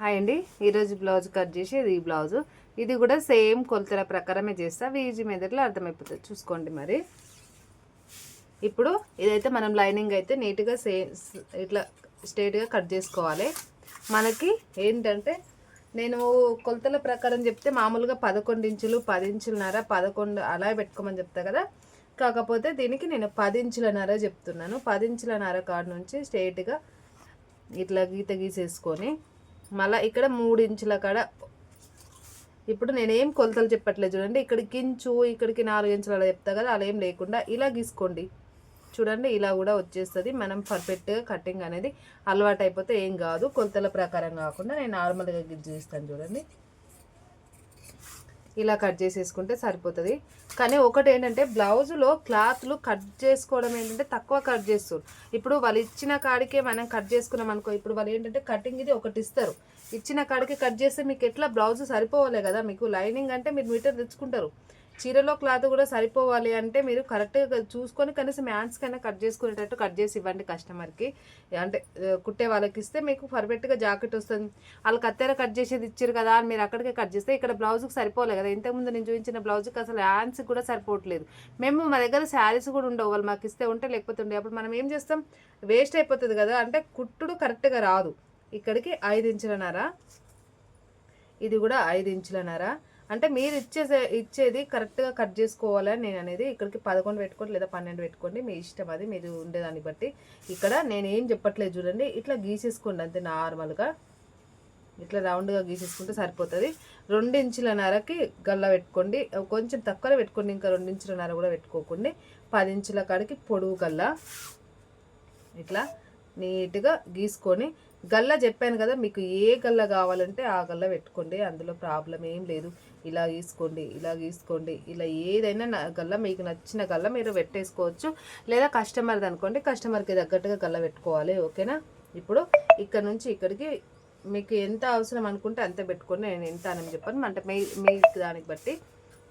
Hi అండి, ఈరోజు blouse cut చేసి ఈ బ్లౌజు ఇది కూడా సేమ్ కొలతల ప్రకారమే చేస్తా. ఈజీ మెథడ్లో అర్థమైపోతుంది, చూసుకోండి. మరి ఇప్పుడు ఇదైతే మనం లైనింగ్ అయితే నీట్గా ఇట్లా స్ట్రైట్గా కట్ చేసుకోవాలి. మనకి ఏంటంటే నేను కొలతల ప్రకారం చెప్తే మామూలుగా 11 ఇంచులు 10 ఇంచులన్నర 11 అలా పెట్టుకోమని చెప్తా కదా. కాకపోతే దీనికి నేను 10 ఇంచులన్నర చెప్తున్నాను. 10 ఇంచులన్నర కాడ నుంచి స్ట్రైట్గా ఇట్లా గీత గీసేసుకొని మళ్ళీ ఇక్కడ 3 ఇంచుల కాడ, ఇప్పుడు నేనేం కొలతలు చెప్పట్లేదు చూడండి. ఇక్కడికి ఇంచు, ఇక్కడికి 4 ఇంచులు అలా చెప్తా కదా, అలా ఏం లేకుండా ఇలా గీసుకోండి. చూడండి, ఇలా కూడా వచ్చేస్తుంది. మనం పర్ఫెక్ట్గా కటింగ్ అనేది అలవాటు అయిపోతే ఏం కాదు. కొలతల ప్రకారం కాకుండా నేను నార్మల్గా గీస్తాను చూడండి. ఇలా కట్ చేసేసుకుంటే సరిపోతుంది. కానీ ఒకటి ఏంటంటే బ్లౌజులో క్లాత్లు కట్ చేసుకోవడం ఏంటంటే తక్కువ కట్ చేస్తారు. ఇప్పుడు వాళ్ళు ఇచ్చిన కాడికే మనం కట్ చేసుకున్నాం అనుకో. ఇప్పుడు వాళ్ళు ఏంటంటే కటింగ్ ఇది ఒకటి ఇస్తారు, ఇచ్చిన కాడికి కట్ చేస్తే మీకు ఎట్లా బ్లౌజ్ సరిపోవాలి కదా. మీకు లైనింగ్ అంటే మీరు మీటర్ తెచ్చుకుంటారు, చీరలో క్లాత్ కూడా సరిపోవాలి అంటే మీరు కరెక్ట్గా చూసుకొని కనీసం హ్యాండ్స్ కన్నా కట్ చేసుకునేటట్టు కట్ చేసి ఇవ్వండి కస్టమర్కి. అంటే కుట్టే వాళ్ళకి ఇస్తే మీకు పర్ఫెక్ట్గా జాకెట్ వస్తుంది. వాళ్ళు కత్తెర కట్ చేసేది ఇచ్చారు కదా అని మీరు అక్కడికే కట్ చేస్తే ఇక్కడ బ్లౌజ్కి సరిపోలే కదా. ఇంతకుముందు నేను చూపించిన బ్లౌజ్కి అసలు హ్యాండ్స్కి కూడా సరిపోవట్లేదు. మా దగ్గర శారీస్ కూడా ఉండవు, వాళ్ళు మాకు ఇస్తే ఉంటే లేకపోతే ఉండే. అప్పుడు మనం ఏం చేస్తాం, వేస్ట్ అయిపోతుంది కదా. అంటే కుట్టుడు కరెక్ట్గా రాదు. ఇక్కడికి 5 ఇంచులన్నర, ఇది కూడా 5 ఇంచులన్నర. అంటే మీరు ఇచ్చేది కరెక్ట్గా కట్ చేసుకోవాలని నేను అనేది. ఇక్కడికి 11 పెట్టుకోండి లేదా 12 పెట్టుకోండి, మీ ఇష్టం, అది మీరు ఉండేదాన్ని బట్టి. ఇక్కడ నేను ఏం చెప్పట్లేదు చూడండి, ఇట్లా గీసేసుకోండి అంతే. నార్మల్గా ఇట్లా రౌండ్గా గీసేసుకుంటే సరిపోతుంది. 2 ఇంచులన్నరకి గల్ల పెట్టుకోండి, కొంచెం తక్కువ పెట్టుకోండి. ఇంకా 2 ఇంచులన్నర కూడా పెట్టుకోకండి. 10 ఇంచుల కాడికి పొడుగు గల్ల ఇట్లా నీట్గా గీసుకొని, గల్ల చెప్పాను కదా, మీకు ఏ గల్ల కావాలంటే ఆ గల్ల పెట్టుకోండి, అందులో ప్రాబ్లం ఏం లేదు. ఇలా గీసుకోండి, ఇలా గీసుకోండి, ఇలా ఏదైనా గల్ల మీకు నచ్చిన గల్ల మీరు పెట్టేసుకోవచ్చు. లేదా కస్టమర్ది అనుకోండి, కస్టమర్కి తగ్గట్టుగా గల్ల పెట్టుకోవాలి. ఓకేనా. ఇప్పుడు ఇక్కడ నుంచి ఇక్కడికి మీకు ఎంత అవసరం అనుకుంటే అంతే పెట్టుకోండి. నేను ఎంత అని చెప్పాను అంటే మీ దానికి బట్టి.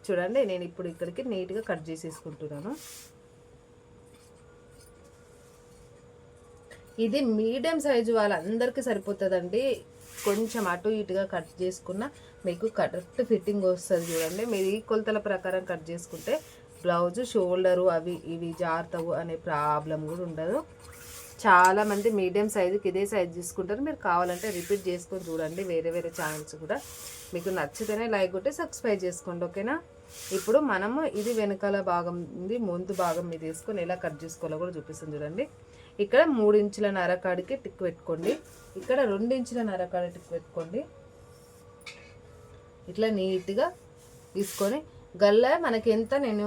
చూడండి, నేను ఇప్పుడు ఇక్కడికి నీట్గా కట్ చేసేసుకుంటున్నాను. ఇది మీడియం సైజు వాళ్ళందరికీ సరిపోతుందండి. కొంచెం అటు ఇటుగా కట్ చేసుకున్న మీకు కరెక్ట్ ఫిట్టింగ్ వస్తుంది. చూడండి, మీరు ఈ కొలతల ప్రకారం కట్ చేసుకుంటే బ్లౌజ్ షోల్డరు అవి ఇవి జారుతావు అనే ప్రాబ్లం కూడా ఉండదు. చాలామంది మీడియం సైజుకి ఇదే సైజు తీసుకుంటారు. మీరు కావాలంటే రిపీట్ చేసుకొని చూడండి, వేరే వేరే ఛానల్స్ కూడా. మీకు నచ్చితేనే లైక్ కొట్టి సబ్స్క్రైబ్ చేసుకోండి. ఓకేనా. ఇప్పుడు మనము ఇది వెనకాల భాగం ఉంది, ముందు భాగం మీద వేసుకొని ఎలా కట్ చేసుకోవాలో కూడా చూపిస్తాను చూడండి. ఇక్కడ 3 ఇంచులన్నర కాడికి టిక్ పెట్టుకోండి, ఇక్కడ 2 ఇంచులన్నర కాడ టిక్ పెట్టుకోండి. ఇట్లా నీట్గా తీసుకొని గల్ల మనకి ఎంత, నేను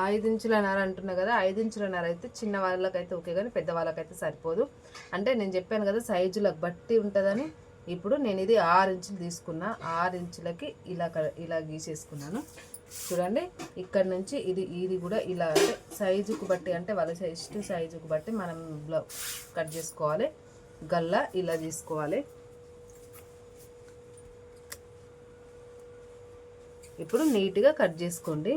5 ఇంచులన్నర అంటున్నా కదా. 5 ఇంచులన్నర అయితే చిన్న వాళ్ళకైతే ఓకే, కానీ పెద్ద వాళ్ళకైతే సరిపోదు. అంటే నేను చెప్పాను కదా సైజులకు బట్టి ఉంటుందని. ఇప్పుడు నేను ఇది 6 ఇంచులు తీసుకున్నా, 6 ఇంచులకి ఇలా గీసేసుకున్నాను. చూడండి, ఇక్కడ నుంచి ఇది కూడా ఇలా అంటే సైజుకు బట్టి, అంటే వాళ్ళ సైజుకు బట్టి మనం కట్ చేసుకోవాలి. గల్ల ఇలా తీసుకోవాలి. ఇప్పుడు నీట్గా కట్ చేసుకోండి.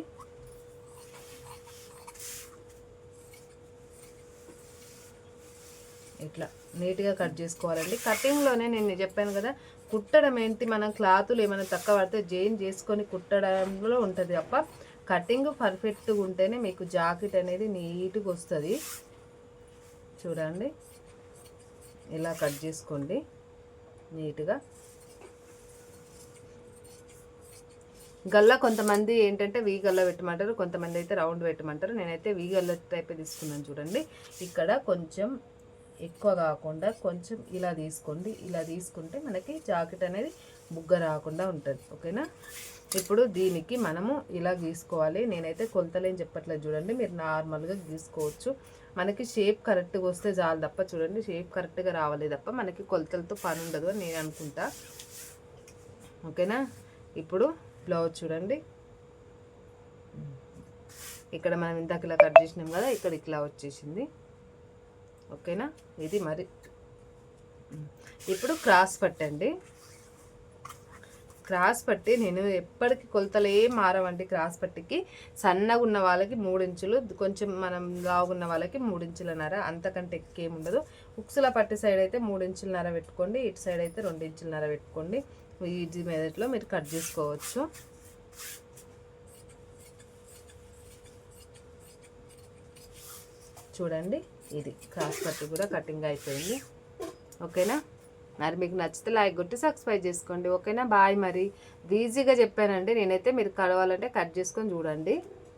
ఇట్లా నీట్గా కట్ చేసుకోవాలండి. కటింగ్లోనే నేను చెప్పాను కదా, కుట్టడం ఏంటి, మనం క్లాతులు ఏమైనా తక్కువ పడితే జైన్ చేసుకొని కుట్టడంలో ఉంటుంది తప్ప కటింగ్ పర్ఫెక్ట్గా ఉంటేనే మీకు జాకెట్ అనేది నీట్గా వస్తుంది. చూడండి, ఇలా కట్ చేసుకోండి నీట్గా. గల్ల కొంతమంది ఏంటంటే వీ గల్ల పెట్టమంటారు, కొంతమంది అయితే రౌండ్ పెట్టమంటారు. నేనైతే వీ గల్ల టైప్ తీసుకున్నాను. చూడండి, ఇక్కడ కొంచెం ఎక్కువ కాకుండా కొంచెం ఇలా తీసుకోండి. ఇలా తీసుకుంటే మనకి జాకెట్ అనేది బుగ్గ రాకుండా ఉంటుంది. ఓకేనా. ఇప్పుడు దీనికి మనము ఇలా గీసుకోవాలి. నేనైతే కొలతలేం చెప్పట్లేదు చూడండి, మీరు నార్మల్గా గీసుకోవచ్చు. మనకి షేప్ కరెక్ట్గా వస్తే చాలు తప్ప, చూడండి షేప్ కరెక్ట్గా రావాలి తప్ప మనకి కొలతలతో పని ఉండదు అని నేను అనుకుంటా. ఓకేనా. ఇప్పుడు బ్లౌజ్ చూడండి, ఇక్కడ మనం ఇంతకు ఇలా కట్ చేసినాం కదా, ఇక్కడ ఇట్లా వచ్చేసింది. ఓకేనా. ఇది మరి ఇప్పుడు క్రాస్ పట్టండి. క్రాస్ పట్టి నేను ఎప్పటికీ కొలతలు ఏం మారవండి. క్రాస్ పట్టికి సన్నగా ఉన్న వాళ్ళకి 3 ఇంచులు, కొంచెం మనం లావుగా ఉన్న వాళ్ళకి 3 ఇంచులన్నర, అంతకంటే ఎక్కువ ఏమి ఉండదు. ఉక్సుల పట్టి సైడ్ అయితే 3 ఇంచులన్నర పెట్టుకోండి, ఇటు సైడ్ అయితే 2 ఇంచులన్నర పెట్టుకోండి. ఈ మెథడ్లో మీరు కట్ చేసుకోవచ్చు. చూడండి, ఇది క్రాస్ పట్టి కూడా కటింగ్ అయిపోయింది. ఓకేనా, మరి మీకు నచ్చితే లైక్ కొట్టి సబ్స్క్రైబ్ చేసుకోండి. ఓకేనా, బాయ్. మరి ఈజీగా చెప్పానండి నేనైతే, మీరు కలవాలంటే కట్ చేసుకొని చూడండి.